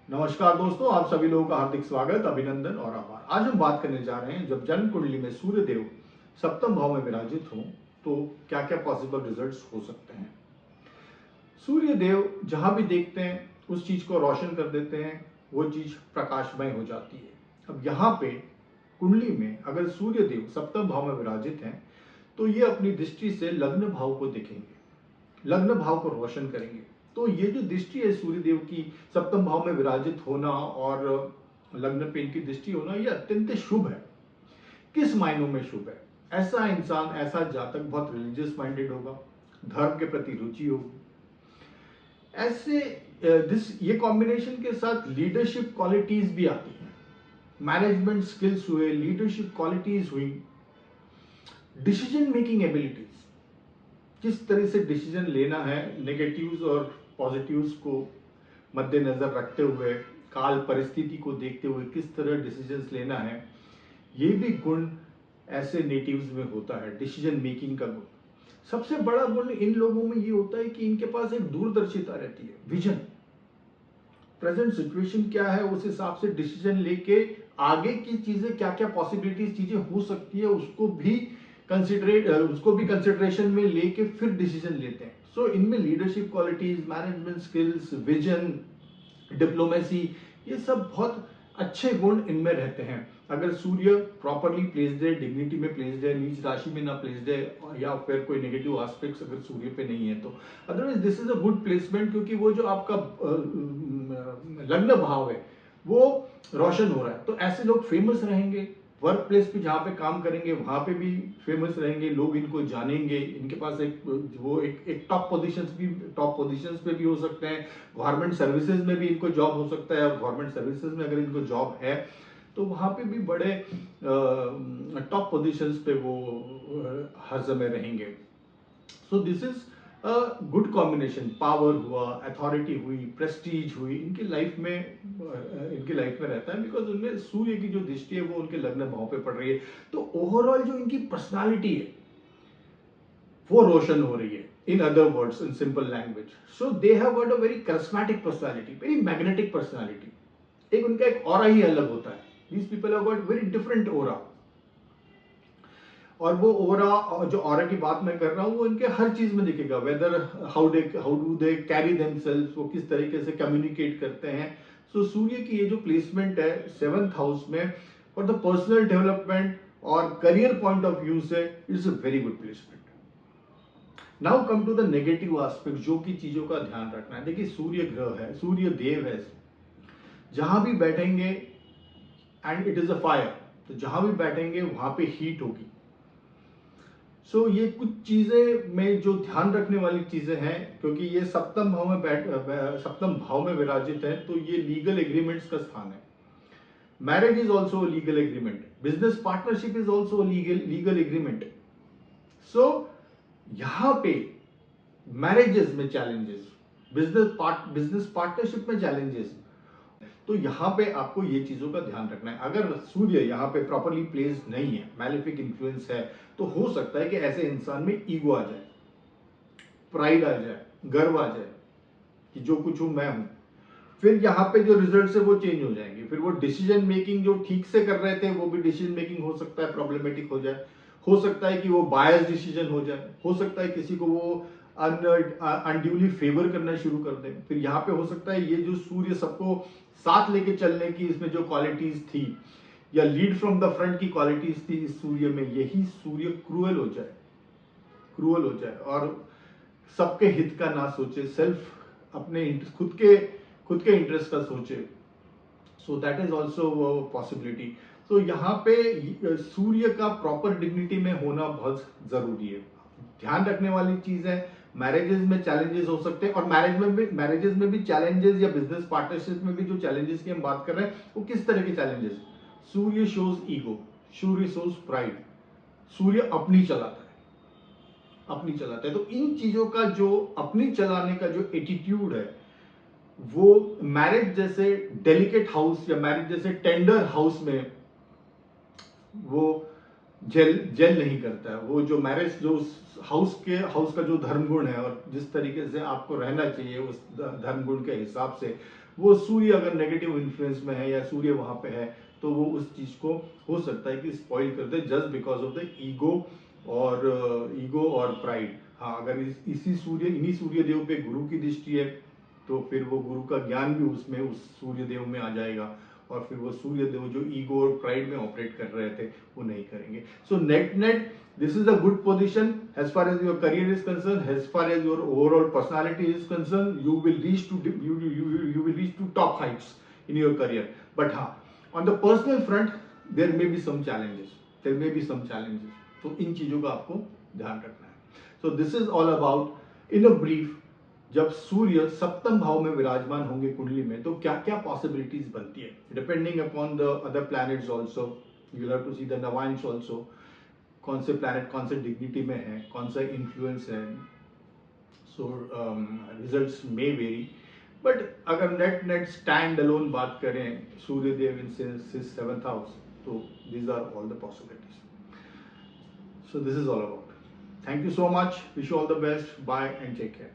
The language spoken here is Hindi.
नमस्कार दोस्तों, आप सभी लोगों का हार्दिक स्वागत, अभिनंदन और आभार। आज हम बात करने जा रहे हैं, जब जन्म कुंडली में सूर्य देव सप्तम भाव में विराजित हो तो क्या क्या पॉसिबल रिजल्ट्स हो सकते हैं। सूर्य देव जहां भी देखते हैं उस चीज को रोशन कर देते हैं, वो चीज प्रकाशमय हो जाती है। अब यहाँ पे कुंडली में अगर सूर्य देव सप्तम भाव में विराजित हैं तो ये अपनी दृष्टि से लग्न भाव को देखेंगे, लग्न भाव को रोशन करेंगे। तो ये जो दृष्टि है सूर्यदेव की सप्तम भाव में विराजित होना और लग्न पे इनकी दृष्टि होना, ये अत्यंत शुभ है। किस मायनों में शुभ है? ऐसा इंसान, ऐसा जातक बहुत रिलीजियस माइंडेड होगा, धर्म के प्रति रुचि होगी। ऐसे ये कॉम्बिनेशन के साथ लीडरशिप क्वालिटीज भी आती हैं, मैनेजमेंट स्किल्स हुए, लीडरशिप क्वालिटीज हुई, डिसीजन मेकिंग एबिलिटीज, किस तरह से डिसीजन लेना है, नेगेटिव्स और पॉजिटिव्स को मद्देनजर रखते हुए, काल परिस्थिति को देखते हुए किस तरह डिसीजंस लेना है, ये भी गुण ऐसे नेटिव्स में होता है, डिसीजन मेकिंग का गुण। सबसे बड़ा गुण इन लोगों में ये होता है कि इनके पास एक दूरदर्शिता रहती है, विजन। प्रेजेंट सिचुएशन क्या है उस हिसाब से डिसीजन लेके आगे की चीजें, क्या क्या पॉसिबिलिटीज चीजें हो सकती है, उसको भी कंसिडरेशन में लेके फिर डिसीजन लेते हैं। सो इनमें leadership qualities, management skills, vision, diplomacy, ये सब बहुत अच्छे गुण इनमें रहते हैं। अगर सूर्य प्रॉपरली प्लेस्ड है, डिग्निटी में प्लेस्ड है, नीच राशि में ना प्लेस्ड है, या फिर कोई नेगेटिव एस्पेक्ट्स अगर सूर्य पे नहीं है, तो otherwise this is a good placement, क्योंकि वो जो आपका लग्न भाव है वो रोशन हो रहा है। तो ऐसे लोग फेमस रहेंगे, वर्क प्लेस पे जहाँ पे काम करेंगे वहां पे भी फेमस रहेंगे, लोग इनको जानेंगे, इनके पास एक टॉप पोजीशंस पे भी हो सकते हैं। गवर्नमेंट सर्विसेज में भी इनको जॉब हो सकता है, और गवर्नमेंट सर्विसेज में अगर इनको जॉब है तो वहां पे भी बड़े टॉप पोजीशंस पे वो हर समय रहेंगे। सो this is good combination. Power हुआ, अथॉरिटी हुई, प्रेस्टीज हुई, इनकी लाइफ में रहता है, बिकॉज उनमें सूर्य की जो दृष्टि है वो उनके लग्न भाव पे पड़ रही है। तो ओवरऑल जो इनकी पर्सनालिटी है वो रोशन हो रही है। In other words, in simple language, so they have got a very charismatic personality, very magnetic personality. एक उनका एक ऑरा ही अलग होता है। These people have got very different aura. और वो ओवरा, जो ऑरा की बात मैं कर रहा हूँ, वो इनके हर चीज में दिखेगा। Whether how do they carry themselves, वो किस तरीके से कम्युनिकेट करते हैं। सो सूर्य की ये जो प्लेसमेंट है 7th हाउस में, फॉर द पर्सनल डेवलपमेंट और करियर पॉइंट ऑफ व्यू से, it's a very good placement. Now come to the negative aspect, जो की चीजों का ध्यान रखना है। देखिए, सूर्य ग्रह है, सूर्य देव है, जहां भी बैठेंगे, and it is a fire, तो जहां भी बैठेंगे वहां पे हीट होगी। सो ये कुछ चीजें में जो ध्यान रखने वाली चीजें हैं, क्योंकि ये सप्तम भाव में विराजित है, तो ये लीगल एग्रीमेंट्स का स्थान है। Marriage is also legal agreement, business partnership is also legal agreement. So यहां पे मैरिजेस में चैलेंजेस, बिजनेस पार्टनरशिप में चैलेंजेस, तो यहां पे आपको ये चीजों का ध्यान रखना है। अगर सूर्य यहां पे प्रॉपरली प्लेस्ड नहीं है, मैलेफिक इन्फ्लुएंस है, तो हो सकता है कि ऐसे इंसान में ईगो आ जाए, प्राइड आ जाए, गर्व आ जाए कि जो कुछ हूं मैं हूं। फिर यहाँ पे जो रिजल्ट है वो चेंज हो जाएंगे। फिर वो डिसीजन मेकिंग जो ठीक से कर रहे थे, वो भी डिसीजन मेकिंग हो सकता है प्रॉब्लमेटिक हो जाए। हो सकता है कि वो बायस डिसीजन हो जाए, हो सकता है किसी को वो अनड्यूली फेवर करना शुरू कर दे। फिर यहाँ पे हो सकता है ये जो सूर्य सबको साथ लेके चलने की इसमें जो क्वालिटीज थी, या लीड फ्रॉम द फ्रंट की क्वालिटीज थी इस सूर्य में, यही सूर्य क्रूअल हो जाए, और सबके हित का ना सोचे, सेल्फ अपने खुद के इंटरेस्ट का सोचे। So that is also possibility. तो यहाँ पे सूर्य का प्रॉपर डिग्निटी में होना बहुत जरूरी है। ध्यान रखने वाली चीज है, मैरिजेस में चैलेंजेस हो सकते हैं, और मैरिजेस में भी चैलेंजेस, या बिजनेस पार्टनरशिप में भी जो चैलेंजेस की हम बात कर रहे हैं, वो किस तरह के चैलेंजेस। सूर्य शोज ईगो, सूर्य शोज प्राइड, सूर्य अपनी चलाता है। तो इन चीजों का जो अपनी चलाने का जो एटीट्यूड है, वो मैरिज जैसे डेलिकेट हाउस या मैरिज जैसे टेंडर हाउस में वो जेल नहीं करता है। वो जो मैरिज, जो हाउस का जो धर्म गुण है, और जिस तरीके से आपको रहना चाहिए उस धर्म गुण के हिसाब से, वो सूर्य अगर नेगेटिव इन्फ्लुएंस में है या सूर्य वहां पे है तो वो उस चीज को हो सकता है कि स्पॉइल कर दे, just because of the ego और प्राइड। हाँ, अगर इन्हीं सूर्य देव पे गुरु की दृष्टि है तो फिर वो गुरु का ज्ञान भी उसमें उस सूर्य देव में आ जाएगा, और फिर वो सूर्य देव जो ईगो और प्राइड में ऑपरेट कर रहे थे वो नहीं करेंगे। So net this is a good position as far as your career is concerned, as far as your overall personality is concerned. You will reach to you will reach to top heights in your career. But हाँ, on the personal front there may be some challenges, तो इन चीजों का आपको ध्यान रखना है। So this is all about in a brief, जब सूर्य सप्तम भाव में विराजमान होंगे कुंडली में तो क्या क्या पॉसिबिलिटीज बनती है, depending upon the other planets also, you will have to see the navamsa also, कौन से प्लैनेट कौन से डिग्निटी में है, कौन सा इन्फ्लुएंस है। So results may vary, but अगर नेट स्टैंड अलोन बात करें Surya Dev in his 7th house, तो these are all the possibilities. So this is all about. Thank you so much, wish you all the best, bye and take care.